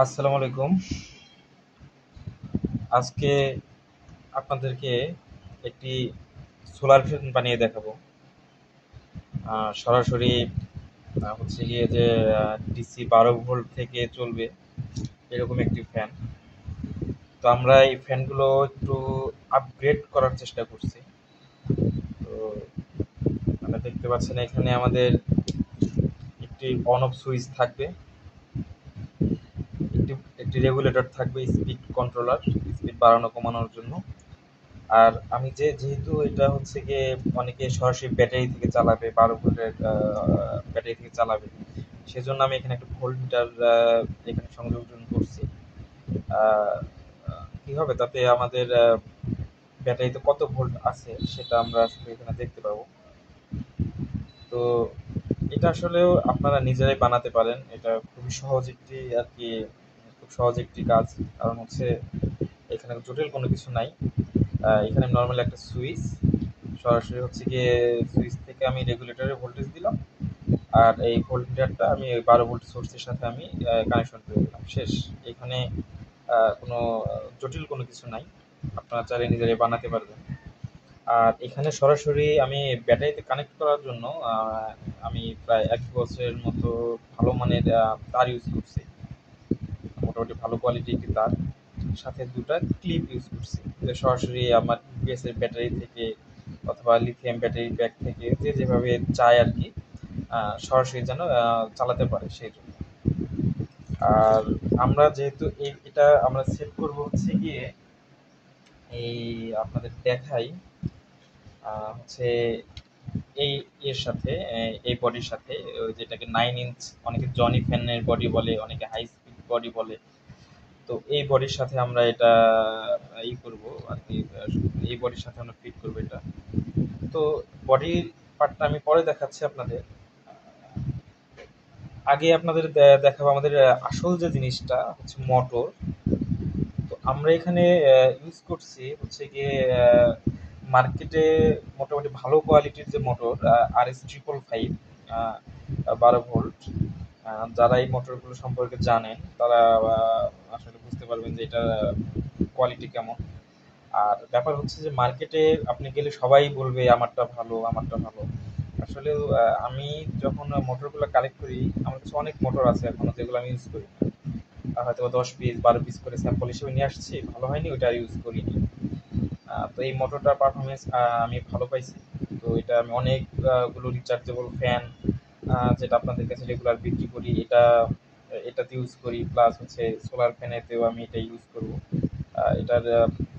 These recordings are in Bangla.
আসসালামু আলাইকুম। আজকে আপনাদেরকে একটি সোলার ফ্যান বানিয়ে দেখাবো। সরাসরি হচ্ছে গিয়ে যে ডিসি 12 ভোল্ট থেকে চলবে এরকম একটি ফ্যান। তো আমরা এই ফ্যানগুলো একটু আপগ্রেড করার চেষ্টা করছি। তো আপনারা দেখতে পাচ্ছেন এখানে আমাদের একটি অন অফ সুইচ থাকবে, একটি একটি রেগুলেটর থাকবে, স্পিড কন্ট্রোলার, স্পিড বাড়ানো কমানোর জন্য। আর আমি যেহেতু এটা হচ্ছে গিয়ে অনেকে সরাসরি ব্যাটারি থেকে চালাবে, 12 ভোল্টের ব্যাটারি থেকে চালাবে, সেজন্য আমি এখানে একটা ভোল্ট মিটার এখানে সংযোজন করছি। আহ, কি হবে তাতে আমাদের ব্যাটারিতে কত ভোল্ট আছে সেটা আমরা আসলে এখানে দেখতে পাবো। তো এটা আসলেও আপনারা নিজেরাই বানাতে পারেন, এটা খুবই সহজ একটি আর কি, খুব সহজ একটি কাজ। কারণ হচ্ছে এখানে জটিল কোনো কিছু নাই। এখানে নর্মালি একটা সুইচ, সরাসরি হচ্ছে গিয়ে সুইচ থেকে আমি রেগুলেটরের ভোল্টেজ দিলাম, আর এই ভোল্টমিটারটা আমি ওই 12 ভোল্ট সোর্সের সাথে আমি কানেকশন করে দিলাম, শেষ। এখানে কোনো জটিল কোনো কিছু নাই, আপনারা চাইলে নিজেরাই বানাতে পারবেন। আর এখানে সরাসরি আমি ব্যাটারিতে কানেক্ট করার জন্য আমি প্রায় 1 বছরের মতো ভালো মানের তার ইউজ করছি, মোটামুটি ভালো কোয়ালিটির একটি তার, সাথে দুটো ক্লিপ ইউজ করছি, যে সরাসরি আমার ইউপিএস এর ব্যাটারি থেকে অথবা লিথিয়াম ব্যাটারি প্যাক থেকে যে যেভাবে চায় আর কি, সরাসরি যেন চালাতে পারে সেই জন্য। আর আমরা যেহেতু এটা আমরা সেট করব হচ্ছে গিয়ে এই আপনাদের দেখাই হচ্ছে এই এর সাথে এই বডির সাথে, ওই যেটাকে 9 ইঞ্চ, অনেকে জনি ফ্যানের বডি বলে, অনেকে হাই স্পিড বডি বলে। তো এই বডির সাথে আমরা এটা করব আর কি, এই বডির সাথে আমরা ফিট করব এটা। তো বডির পার্টটা আমি পরে দেখাচ্ছি আপনাদের। আগে আপনাদের দেখাবো আমাদের আসল যে জিনিসটা হচ্ছে মোটর। তো আমরা এখানে ইউজ করছি হচ্ছে গিয়ে মার্কেটে মোটামুটি ভালো কোয়ালিটির যে মোটর, RS 555, 12 ভোল্ট। যারা এই মোটরগুলো সম্পর্কে জানেন তারা আসলে বুঝতে পারবেন যে এটা কোয়ালিটি কেমন। আর ব্যাপার হচ্ছে যে মার্কেটে আপনি গেলে সবাই বলবে আমারটা ভালো, আমারটা ভালো। আসলে আমি যখন মোটরগুলো কালেক্ট করি, আমার কাছে অনেক মোটর আছে এখনো যেগুলো আমি ইউজ করি না। হয়তো 10 পিস 12 পিস করে স্যাম্পল হিসেবে নিয়ে আসছি, ভালো হয়নি ওইটা আর ইউজ করিনি। তো এই মোটরটার পারফরমেন্স আমি ভালো পাইছি। তো এটা আমি অনেকগুলো রিচার্জেবল ফ্যান, যেটা আপনাদের কাছে রেগুলার বিক্রি করি, এটাতে ইউজ করি, প্লাস হচ্ছে সোলার ফ্যানেতেও আমি এটা ইউজ করব। এটার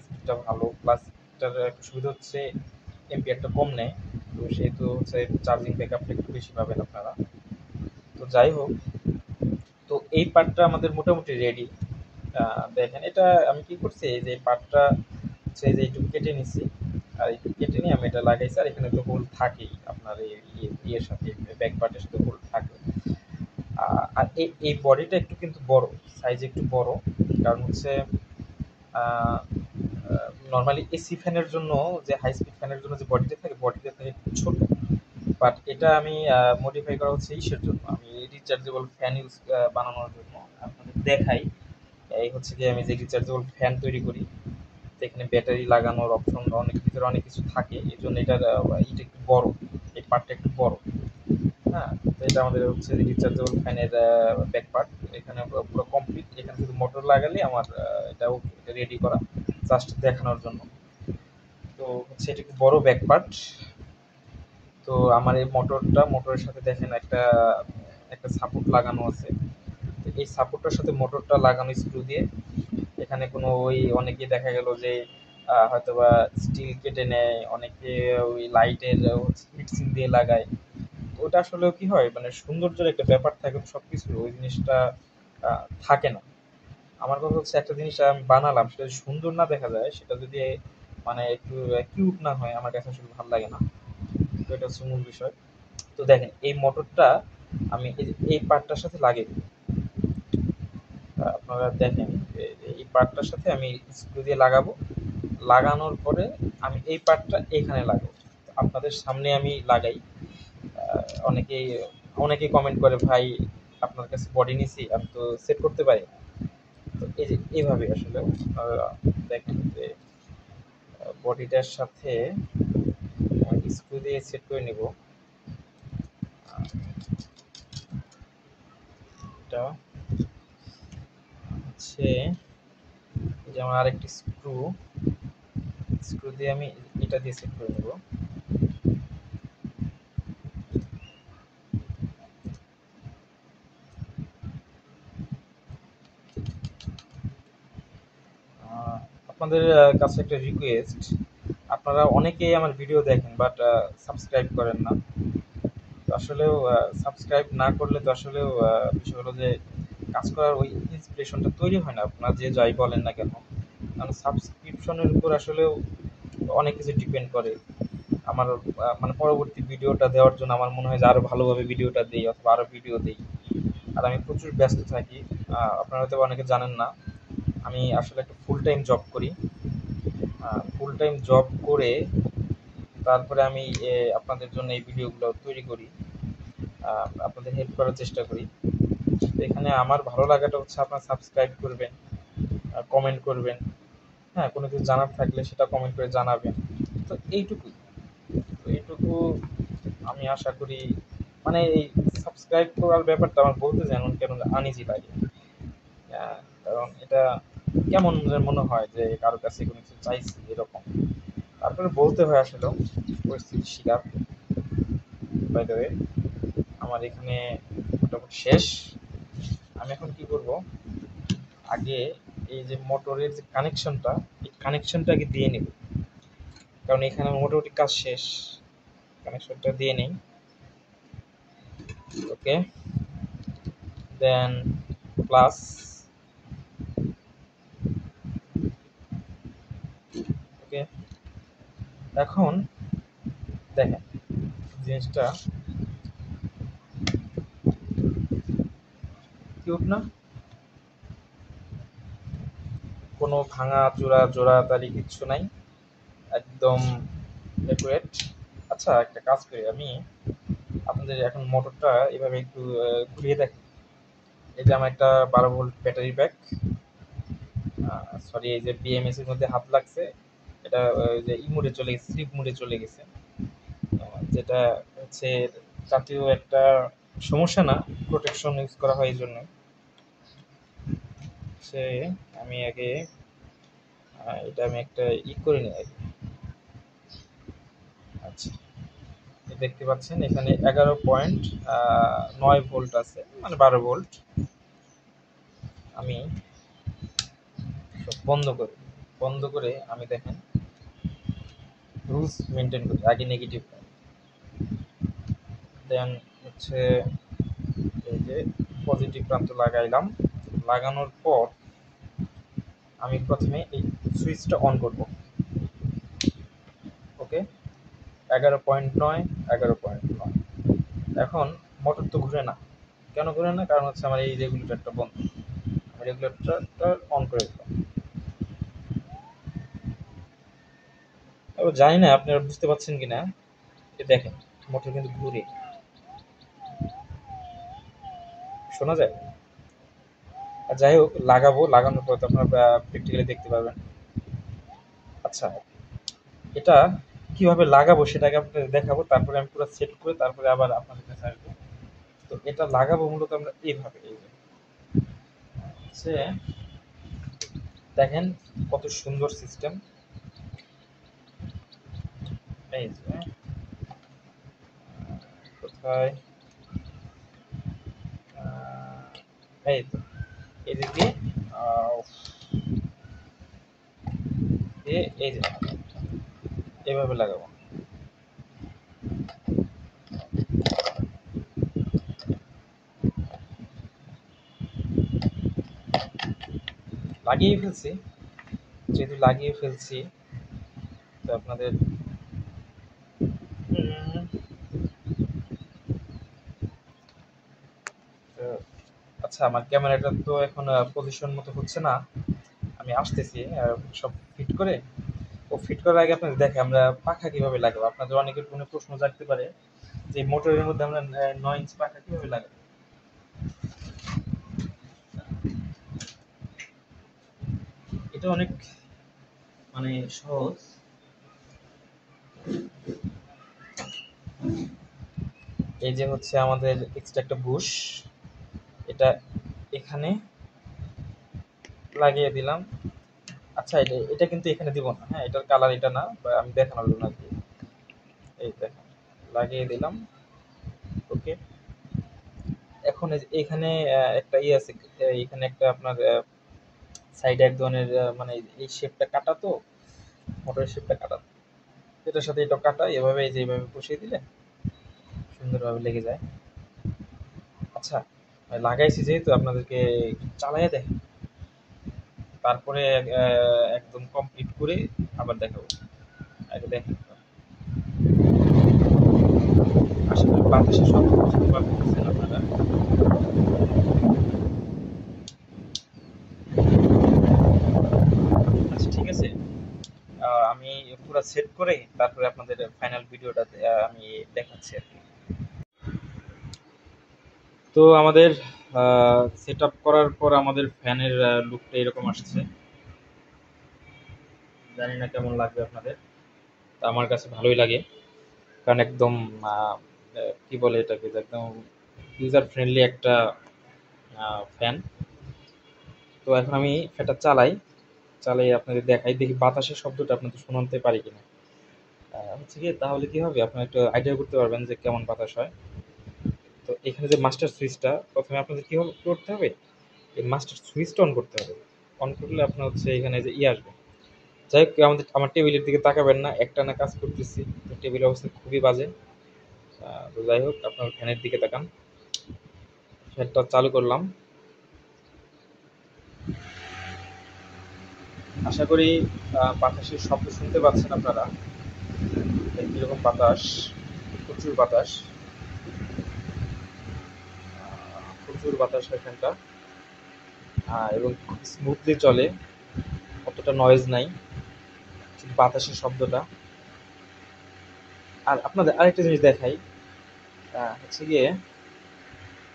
স্পিডটা ভালো, প্লাস এটার একটা সুবিধা হচ্ছে এম্পিয়ারটা কম নেয়। তো সেহেতু হচ্ছে চার্জিং ব্যাকআপটা একটু বেশি পাবেন আপনারা। তো যাই হোক, তো এই পার্টটা আমাদের মোটামুটি রেডি। দেখেন এটা আমি কি করছি, এই যে পার্টটা হচ্ছে এই যে একটু কেটে নিছি, আর একটু কেটে নিয়ে আমি এটা লাগাইছি। আর এখানে তো হোল থাকেই, আপনার এই ইয়ের সাথে, ব্যাক পার্টের সাথে হোল থাকে। আর এই বডিটা একটু কিন্তু বড়, সাইজ একটু বড়। কারণ হচ্ছে নর্মালি এসি ফ্যানের জন্য, যে হাই স্পিড ফ্যানের জন্য যে বডিটা থাকে একটু ছোট। বাট এটা আমি মডিফাই করা হচ্ছে ইসের জন্য, আমি রিচার্জেবল ফ্যান ইউজ বানানোর জন্য। আপনাদের দেখাই, এই হচ্ছে কি আমি যে রিচার্জেবল ফ্যান তৈরি করি, তো এখানে ব্যাটারি লাগানোর অপশন অনেক, ভিতরে অনেক কিছু থাকে, এই জন্য এটার ইটা একটু বড়, এই পার্টটা একটু বড়। হ্যাঁ, তো এটা আমাদের হচ্ছে রিচার্জেবল ফ্যানের ব্যাক পার্ট। এখানে পুরো কমপ্লিট, এখানে শুধু মোটর লাগালে আমার এটাও রেডি করা, জাস্ট দেখানোর জন্য। তো হচ্ছে এটা একটু বড় ব্যাক পার্ট। তো আমার এই মোটরের সাথে দেখেন একটা একটা সাপোর্ট লাগানো আছে। তো এই সাপোর্টটার সাথে মোটরটা লাগানো স্ক্রু দিয়ে, এখানে কোনো ওই অনেকে দেখা গেল যে হয়তোবা স্টিল কেটে নেয়, অনেকে ওই লাইটের হচ্ছে ফিক্সিং দিয়ে লাগায়। তো ওটা আসলেও কি হয়, মানে সৌন্দর্যের একটা ব্যাপার থাকে তো সবকিছু, ওই জিনিসটা থাকে না। আমার কথা হচ্ছে একটা জিনিস আমি বানালাম, সেটা যদি সুন্দর না দেখা যায়, সেটা যদি মানে একটু কিউট না হয়, আমার কাছে আসলে ভালো লাগে না। তো এটা হচ্ছে মূল বিষয়। তো দেখেন এই মোটরটা আমি এই পার্টটার সাথে লাগিয়ে দিই। আপনারা দেখেন এই পার্টটার সাথে আমি স্ক্রু দিয়ে লাগাবো। লাগানোর পরে আমি এই পার্টটা এখানে লাগাবো, আপনাদের সামনে আমি লাগাই। অনেকেই অনেকেই কমেন্ট করে, ভাই আপনার কাছে বডি নিছি, আমি তো সেট করতে পারি না। এই যে এইভাবে আসলে দেখেন যে বডিটার সাথে স্ক্রু দিয়ে সেট করে নিব। এটা হচ্ছে এই যে আমার আরেকটি স্ক্রু, স্ক্রু দিয়ে আমি এটা দিয়ে সেট করে নেব। আপনাদের কাছে একটা রিকোয়েস্ট, আপনারা অনেকেই আমার ভিডিও দেখেন বাট সাবস্ক্রাইব করেন না। তো আসলেও সাবস্ক্রাইব না করলে তো আসলেও বিষয় হলো যে কাজ করার ওই ইন্সপিরেশনটা তৈরি হয় না, আপনারা যে যাই বলেন না কেন। কারণ সাবস্ক্রিপশনের উপর আসলেও অনেক কিছু ডিপেন্ড করে। আমার মানে পরবর্তী ভিডিওটা দেওয়ার জন্য আমার মনে হয় যে আরো ভালোভাবে ভিডিওটা দিই অথবা আরো ভিডিও দিই। আর আমি প্রচুর ব্যস্ত থাকি, আপনারা হয়তো অনেকে জানেন না, আমি আসলে একটা ফুল টাইম জব করি। ফুল টাইম জব করে তারপরে আমি আপনাদের জন্য এই ভিডিওগুলো তৈরি করি, আপনাদের হেল্প করার চেষ্টা করি। তো এখানে আমার ভালো লাগাটা হচ্ছে আপনারা সাবস্ক্রাইব করবেন, কমেন্ট করবেন, হ্যাঁ কোনো কিছু জানার থাকলে সেটা কমেন্ট করে জানাবেন। তো এইটুকুই, তো এইটুকু আমি আশা করি। মানে এই সাবস্ক্রাইব করার ব্যাপারটা আমার বলতে যেমন কেমন আনইজি লাগে, কারণ এটা কেমন যেন মনে হয় যে কারোর কাছে কোনো কিছু চাইছি এরকম। তারপরে বলতে হয় আসলে পরিস্থিতি শিকার। বাই দ্য ওয়ে আমার এখানে মোটামুটি শেষ। আমি এখন কি করব, আগে এই যে মোটরের যে কানেকশনটা, এই কানেকশনটা আগে দিয়ে নেব, কারণ এখানে আমার মোটামুটি কাজ শেষ। কানেকশনটা দিয়ে নেই। ওকে, দেন প্লাস। ওকে, এখন দেখেন জিনিসটা কিউট না? কোনো ভাঙা চূড়া জোড়াতাড়ি কিচ্ছু নাই, একদম অ্যাকুরেট। আচ্ছা একটা কাজ করি, আমি আপনাদের এখন মোটরটা এভাবে একটু ঘুরিয়ে দেখি। এই যে আমার একটা 12 ভোল্ট ব্যাটারি ব্যাক, সরি এই যে বিএমএস এর মধ্যে হাত লাগছে, এটা ওই যে ই মোডে চলে গেছে, স্লিপ মোডে চলে গেছে। যেটা হচ্ছে জাতীয় একটা সমস্যা না, প্রোটেকশন ইউজ করা হয় এই জন্য। সে আমি আগে এটা আমি একটা করে নিই আগে। আচ্ছা, দেখতে পাচ্ছেন এখানে 11.9 ভোল্ট আছে, মানে 12 ভোল্ট। আমি সব বন্ধ করি, বন্ধ করে আমি দেখেন রুলস মেনটেন করি। আগে নেগেটিভ, দেন হচ্ছে এই যে পজিটিভ প্রান্ত লাগাইলাম। লাগানোর পর আমি প্রথমে এই সুইচটা অন করব। ওকে, 11.9, 11.9। এখন মোটর তো ঘুরে না। কেন ঘুরে না? কারণ হচ্ছে আমার এই রেগুলেটরটা বন্ধ। আমি রেগুলেটরটা অন করে দিলাম। এবার জানি না আপনারা বুঝতে পারছেন কিনা, এটা দেখেন মোটর কিন্তু ঘুরে, শোনা যায়। আর যাই হোক, লাগাবো, লাগানোর পর তো আপনারা প্র্যাকটিক্যালি দেখতে পারবেন। আচ্ছা, এটা কিভাবে লাগাবো সেটাকে আপনাদের দেখাবো, তারপরে আমি পুরো সেট করে তারপরে আবার আপনাদের কাছে আসবো। তো এটা লাগাবো মূলত আমরা এইভাবে, এই যে হচ্ছে দেখেন কত সুন্দর সিস্টেম। এই যে কোথায়, এই তো এই যে দিয়ে এই যে এভাবে লাগাবো। লাগিয়ে ফেলছি, যেহেতু লাগিয়ে ফেলছি তো আপনাদের তো আচ্ছা, আমার ক্যামেরাটা তো এখন পজিশন মতো হচ্ছে না, আমি আসতেছি সব ফিট করে। ও ফিট করার আগে আপনাদের দেখে আমরা পাখা কিভাবে লাগাবো। আপনাদের অনেকের কোনো প্রশ্ন জাগতে পারে যে মোটরের মধ্যে আমরা 9 ইঞ্চ পাখা কিভাবে লাগাবো। এটা অনেক মানে সহজ। এই যে হচ্ছে আমাদের এক্সট্রা একটা বুশ, এটা এখানে লাগিয়ে দিলাম। আচ্ছা, এটা এটা কিন্তু এখানে দিব না, হ্যাঁ, এটার কালার এটা না, বা আমি দেখানোর জন্য আর কি। এই দেখেন, লাগিয়ে দিলাম। ওকে, এখন এই যে এখানে একটা ইয়ে আছে, এখানে একটা আপনার সাইডে এক ধরনের মানে এই শেপটা কাটা, তো মোটরের শেপটা কাটা, এটার সাথে এটা কাটা, এভাবে এই যে এইভাবে বসিয়ে দিলে সুন্দরভাবে লেগে যায়। আচ্ছা, লাগাইছি যেহেতু আপনাদেরকে একটু চালাইয়া দেখেন, তারপরে একদম কমপ্লিট করে আবার দেখাবো। আগে দেখেন, আশা করি বাতাসের শব্দ বুঝতে পারতেছেন আপনারা। আচ্ছা, ঠিক আছে। আমি পুরো সেট করে তারপরে আপনাদের ফাইনাল ভিডিওটা আমি দেখাচ্ছি আর কি। তো আমাদের সেট আপ করার পর আমাদের ফ্যানের লুকটা এরকম আসছে। জানি না কেমন লাগবে আপনাদের, তা আমার কাছে ভালোই লাগে, কারণ একদম আহ, কি বলে এটাকে, যে একদম ইউজার ফ্রেন্ডলি একটা ফ্যান। তো এখন আমি ফ্যানটা চালাই, চালাই আপনাদের দেখাই, দেখি বাতাসের শব্দটা আপনাদের শোনাতে পারি কিনা। হচ্ছে কি, তাহলে কি হবে, আপনারা একটু আইডিয়া করতে পারবেন যে কেমন বাতাস হয়। তো এখানে যে মাস্টার সুইচটা, প্রথমে আপনাদের কি করতে হবে, এই মাস্টার সুইচটা অন করতে হবে। অন করলে আপনার হচ্ছে এখানে যে আসবে। যাই হোক, আমার টেবিলের দিকে তাকাবেন না, একটানা কাজ করতেছি, তো টেবিলের অবস্থা খুবই বাজে। তো যাই হোক, আপনার ফ্যানের দিকে তাকান। ফ্যানটা চালু করলাম। আশা করি বাতাসের শব্দ শুনতে পাচ্ছেন আপনারা। কিরকম বাতাস, প্রচুর বাতাস, প্রচুর বাতাস হয় ফ্যানটা, এবং খুব স্মুথলি চলে, অতটা নয়েজ নাই, শুধু বাতাসের শব্দটা। আর আপনাদের আরেকটা জিনিস দেখাই, হচ্ছে গিয়ে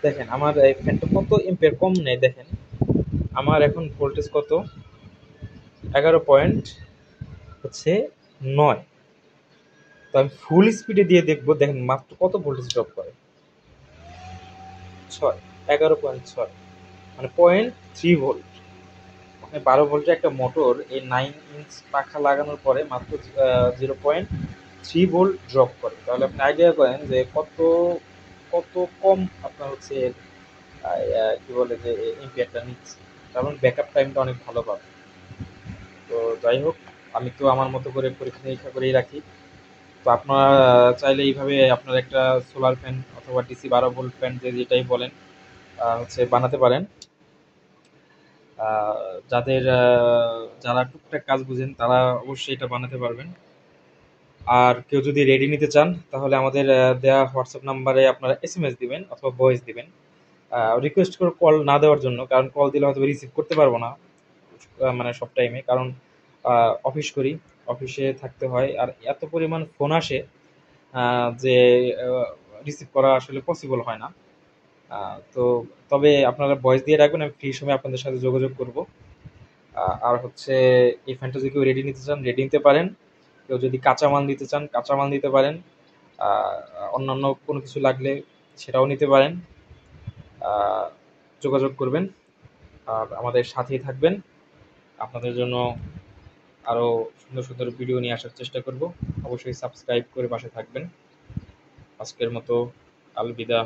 দেখেন আমার এই ফ্যানটা কত এম্পিয়ার কম নেয়, দেখেন আমার এখন ভোল্টেজ কত, 11.9। তো আমি ফুল স্পিডে দিয়ে দেখবো, দেখেন মাত্র কত ভোল্টেজ ড্রপ করে, 6, 11.6, মানে 0.3 ভোল্ট। মানে 12 ভোল্টের একটা মোটর এই 9 ইঞ্চ পাখা লাগানোর পরে মাত্র 0.3 ভোল্ট ড্রপ করে। তাহলে আপনি আইডিয়া করেন যে কত কত কম আপনার হচ্ছে কি বলে যে এম্পিয়ারটা নিচ্ছে, কারণ ব্যাকআপ টাইমটা অনেক ভালো পাবে। তো যাই হোক, আমি তো আমার মতো করে পরীক্ষা নিরীক্ষা করেই রাখি। তো আপনারা চাইলে এইভাবে আপনার একটা সোলার ফ্যান অথবা ডিসি 12 ভোল্ট ফ্যান, যে যেটাই বলেন, হচ্ছে বানাতে পারেন। যাদের যারা টুকটাক কাজ বুঝেন তারা অবশ্যই এটা বানাতে পারবেন। আর কেউ যদি রেডি নিতে চান, তাহলে আমাদের দেওয়া হোয়াটসঅ্যাপ নাম্বারে আপনারা এসএমএস দিবেন অথবা ভয়েস দিবেন, রিকোয়েস্ট করে কল না দেওয়ার জন্য, কারণ কল দিলে হয়তো রিসিভ করতে পারবো না মানে সব টাইমে, কারণ অফিস করি, অফিসে থাকতে হয়, আর এত পরিমাণ ফোন আসে যে রিসিভ করা আসলে পসিবল হয় না। তো তবে আপনারা ভয়েস দিয়ে রাখবেন, আমি ফ্রি সময় আপনাদের সাথে যোগাযোগ করব। আর হচ্ছে এই ফ্যানটা যদি কেউ রেডি নিতে চান, রেডি নিতে পারেন। কেউ যদি কাঁচামাল নিতে চান, কাঁচামাল নিতে পারেন। আহ, অন্যান্য কোনো কিছু লাগলে সেটাও নিতে পারেন। আহ, যোগাযোগ করবেন, আর আমাদের সাথেই থাকবেন। আপনাদের জন্য আরও সুন্দর সুন্দর ভিডিও নিয়ে আসার চেষ্টা করব। অবশ্যই সাবস্ক্রাইব করে পাশে থাকবেন। আজকের মতো আলবিদা।